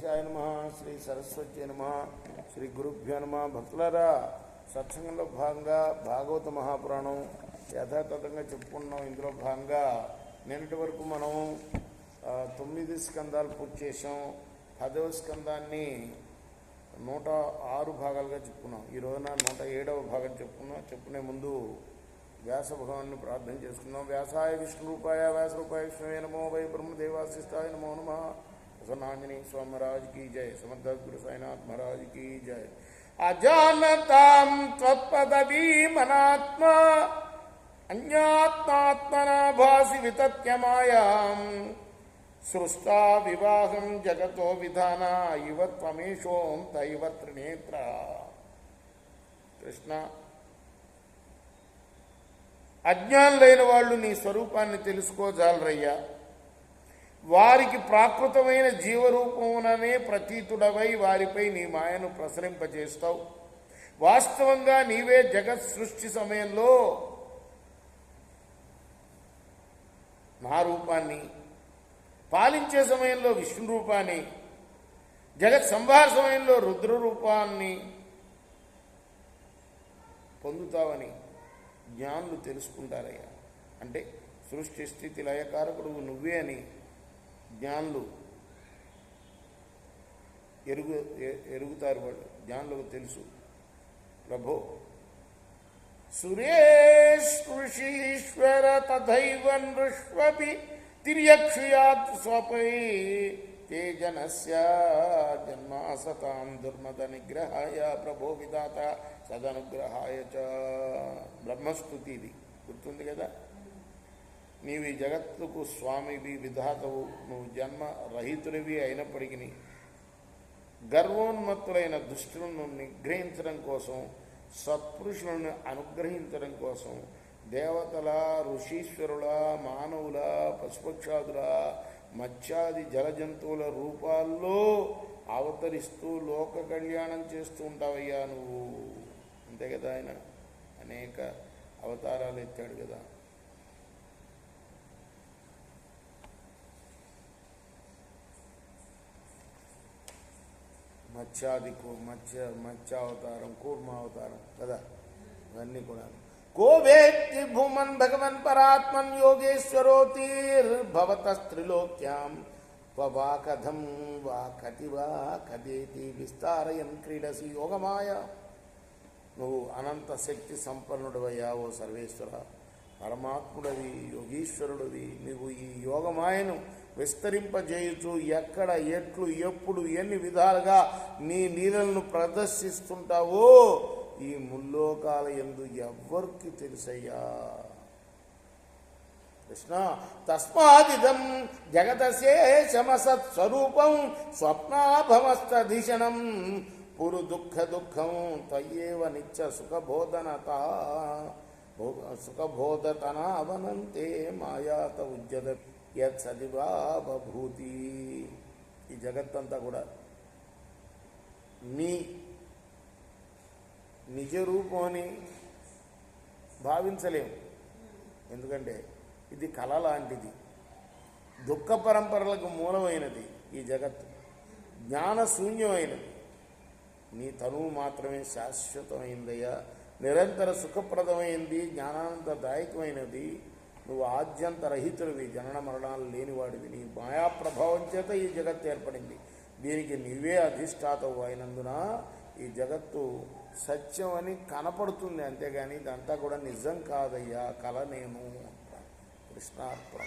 నమ శ్రీ సరస్వతి నమ శ్రీ గురుభ్యో నమ. భక్తులారా, సత్సంగంలో భాగంగా భాగవత మహాపురాణం యథాతథంగా చెప్పుకున్నాం. ఇందులో భాగంగా నిన్నటి వరకు మనం 9 స్కందాలు పూర్తి చేసాం. 10వ స్కందాన్ని 106 భాగాలుగా చెప్పుకున్నాం. ఈ రోజున 107వ భాగం చెప్పుకున్నాం. చెప్పుకునే ముందు వ్యాస భగవాన్ని ప్రార్థన చేసుకున్నాం. వ్యాసాయ విష్ణు రూపాయ వ్యాస రూపాయ విష్ణువే నమో వై బ్రహ్మదేవాశిష్టాయ నమో నమః. प्रसन्नांजनी स्वामी महाराज की जय. समर्थ गुरु साईनाथ महाराज की जय. अजानतां त्वत्पदवीमनात्मा अन्यात्मात्मना भासि वितत्य मायां सृष्टा विवाहं जगतो विधाना इव त्वमेषों तैव त्रिनेत्र. కృష్ణ, అజ్ఞానులైన వాళ్ళు నీ స్వరూపాన్ని తెలుసుకోజాలరయ్యా. వారికి ప్రాకృతమైన జీవరూపముననే ప్రతీతుడవై వారిపై నీ మాయను ప్రసరింపజేస్తావు. వాస్తవంగా నీవే జగత్ సృష్టి సమయంలో నా రూపాన్ని, పాలించే సమయంలో విష్ణు రూపాన్ని, జగత్ సంహార సమయంలో రుద్ర రూపాన్ని పొందుతావని జ్ఞానులు తెలుసుకుంటారయ్యా. అంటే సృష్టి స్థితి లయకారకుడు నువ్వే అని జ్ఞానులు ఎరుగుతారు. వాళ్ళు జ్ఞానులకు తెలుసు. ప్రభో సురేష్ ఋషీశ్వర తథైవ నృష్వపి తిర్యక్షుయాత్ స్వపై తేజనస్య జన్మాసతాం దుర్మద నిగ్రహాయ ప్రభో విధాత సదనుగ్రహాయ చ. బ్రహ్మస్తుతి ఇది గుర్తుంది కదా. నీవు ఈ జగత్తుకు స్వామివి, విధాతవు. నువ్వు జన్మ రహితుడివి అయినప్పటికీ గర్వోన్మత్తులైన దుష్టులను నిగ్రహించడం కోసం, సత్పురుషులను అనుగ్రహించడం కోసం దేవతల, ఋషీశ్వరుల, మానవుల, పశుపక్షాదుల, మత్స్యాది జలజంతువుల రూపాల్లో అవతరిస్తూ లోక కళ్యాణం చేస్తూ ఉంటావయ్యా నువ్వు. అంతే కదా. ఆయన అనేక అవతారాలు ఎత్తాడు కదా. మత్స్యావతారం, కూర్మావతారం కదా. ఇవన్నీ కూడా కోవేత్తి భూమన్ భగవన్ పరాత్మన్ యోగేశ్వరోతిర్భవతస్త్రిలోక్యాం వా కథం వా కతి వా కదేతి విస్తారయన్ క్రీడసి యోగమాయ. నువ్వు అనంత శక్తి సంపన్నుడవయ్యా ఓ సర్వేశ్వర. పరమాత్ముడవి, యోగీశ్వరుడివి. నువ్వు ఈ యోగమాయను విస్తరింపజేయుచు ఎక్కడ, ఎట్లు, ఎప్పుడు, ఎన్ని విధాలుగా నీ లీలలను ప్రదర్శిస్తుంటావో ఈ ముల్లోకాల యందు ఎవ్వరికి తెలుసయ్యా. కృష్ణ, తస్మాదిదం జగతశేషమసత్స్వరూపం స్వప్నాభమస్తధిషణం పురు దుఃఖ దుఃఖం తయేవ నిత్య సుఖబోధతనావనంతే మాయాత ఉజ్జత యత్ సదివా బభూతి. ఈ జగత్తంతా కూడా నీ నిజ రూపం అని భావించలేము. ఎందుకంటే ఇది కళ లాంటిది, దుఃఖ పరంపరలకు మూలమైనది ఈ జగత్తు, జ్ఞానశూన్యమైనది. నీ తనువు మాత్రమే శాశ్వతమైందయ్యా, నిరంతర సుఖప్రదమైంది, జ్ఞానానందదాయకమైనది. నువ్వు ఆద్యంతరహితుడివి, జనన మరణాలు లేనివాడివి. నీ మాయా ప్రభావం చేత ఈ జగత్తు ఏర్పడింది. దీనికి నీవే అధిష్టాతవు అయినందున ఈ జగత్తు సత్యం అని కనపడుతుంది, అంతేగాని ఇదంతా కూడా నిజం కాదయ్యా, కళ నేను. కృష్ణార్పణ.